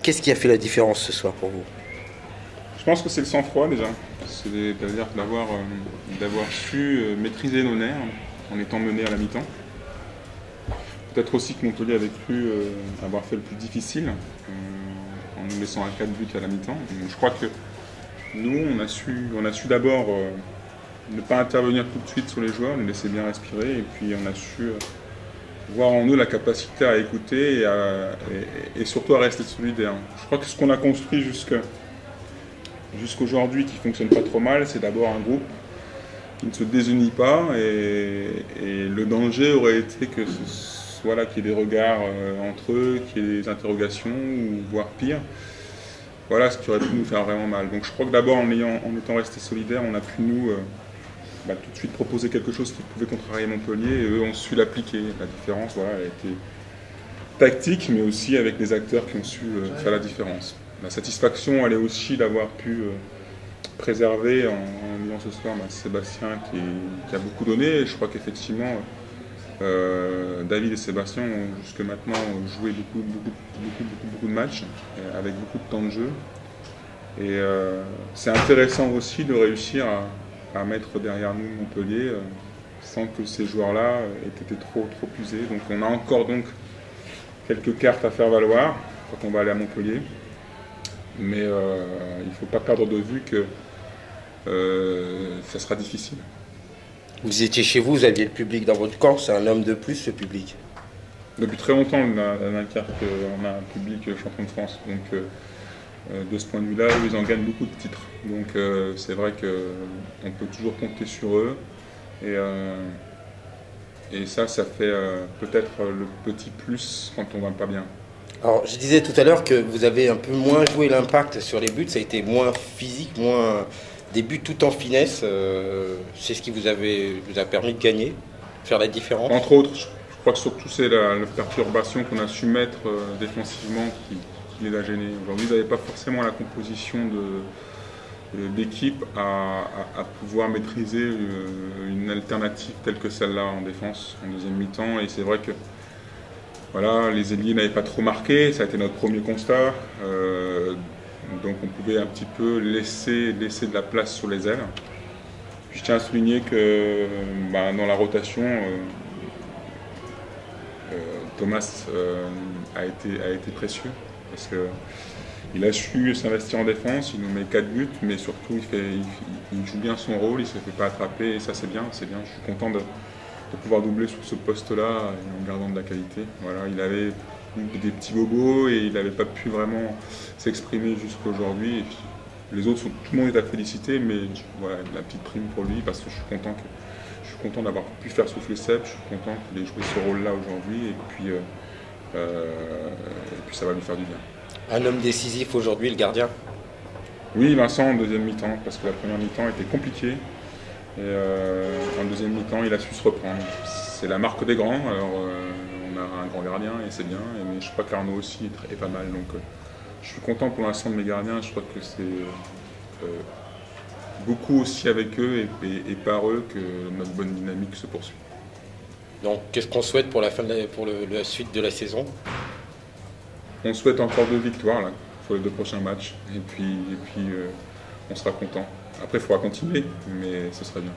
Qu'est-ce qui a fait la différence ce soir pour vous? Je pense que c'est le sang-froid déjà. C'est-à-dire d'avoir su maîtriser nos nerfs en étant mené à la mi-temps. Peut-être aussi que Montpellier avait cru avoir fait le plus difficile en nous laissant à 4 buts à la mi-temps. Donc, je crois que nous, on a su d'abord ne pas intervenir tout de suite sur les joueurs, nous laisser bien respirer, et puis on a su voir en eux la capacité à écouter et surtout à rester solidaire. Je crois que ce qu'on a construit jusqu'aujourd'hui, qui ne fonctionne pas trop mal, c'est d'abord un groupe qui ne se désunit pas, et le danger aurait été que voilà, qu'il y ait des regards entre eux, qu'il y ait des interrogations, ou voire pire. Voilà ce qui aurait pu nous faire vraiment mal. Donc je crois que d'abord, en étant resté solidaires, on a pu nous tout de suite proposer quelque chose qui pouvait contrarier Montpellier, et eux ont su l'appliquer. La différence, voilà, elle a été tactique, mais aussi avec des acteurs qui ont su faire la différence. La satisfaction, elle est aussi d'avoir pu préserver en disant ce soir Sébastien qui a beaucoup donné. Et je crois qu'effectivement, David et Sébastien ont jusque maintenant joué beaucoup de matchs avec beaucoup de temps de jeu. Et c'est intéressant aussi de réussir à mettre derrière nous Montpellier sans que ces joueurs-là aient été trop usés. Donc on a encore quelques cartes à faire valoir quand on va aller à Montpellier. Mais il ne faut pas perdre de vue que ça sera difficile. Vous étiez chez vous, vous aviez le public dans votre camp, c'est un homme de plus ce public. Depuis très longtemps, on a un public champion de France. Donc de ce point de vue-là, ils en gagnent beaucoup de titres. Donc c'est vrai qu'on peut toujours compter sur eux. Et ça fait peut-être le petit plus quand on va pas bien. Alors je disais tout à l'heure que vous avez un peu moins joué l'impact sur les buts, ça a été moins physique, moins des buts tout en finesse. C'est ce qui vous a permis de gagner, faire la différence. Entre autres, je crois que surtout c'est la perturbation qu'on a su mettre défensivement qui les a gênés. Aujourd'hui, ils n'avaient pas forcément la composition d'équipe à pouvoir maîtriser une alternative telle que celle-là en défense, en deuxième mi-temps. Et c'est vrai que voilà, les ailiers n'avaient pas trop marqué, ça a été notre premier constat. Donc on pouvait un petit peu laisser de la place sur les ailes. Puis je tiens à souligner que dans la rotation, Thomas a été précieux parce qu'il a su s'investir en défense, il nous met 4 buts, mais surtout il joue bien son rôle, il ne se fait pas attraper, et ça c'est bien. Je suis content de pouvoir doubler sur ce poste-là en gardant de la qualité. Voilà, il avait des petits bobos et il n'avait pas pu vraiment s'exprimer jusqu'à aujourd'hui. Et puis, tout le monde est à féliciter, mais voilà, la petite prime pour lui parce que je suis content d'avoir pu faire souffler Seb, je suis content qu'il ait joué ce rôle-là aujourd'hui, et puis ça va lui faire du bien. Un homme décisif aujourd'hui, le gardien? Oui, Vincent en deuxième mi-temps, parce que la première mi-temps était compliquée. Et en deuxième mi-temps, il a su se reprendre. C'est la marque des grands. Alors, on a un grand gardien et c'est bien. Mais je crois qu'Arnaud aussi est pas mal. Donc, je suis content pour l'instant de mes gardiens. Je crois que c'est beaucoup aussi avec eux et par eux que notre bonne dynamique se poursuit. Donc, qu'est-ce qu'on souhaite pour la suite de la saison? On souhaite encore 2 victoires là, pour les 2 prochains matchs. Et puis on sera content. Après, il faudra continuer, mais ce serait bien.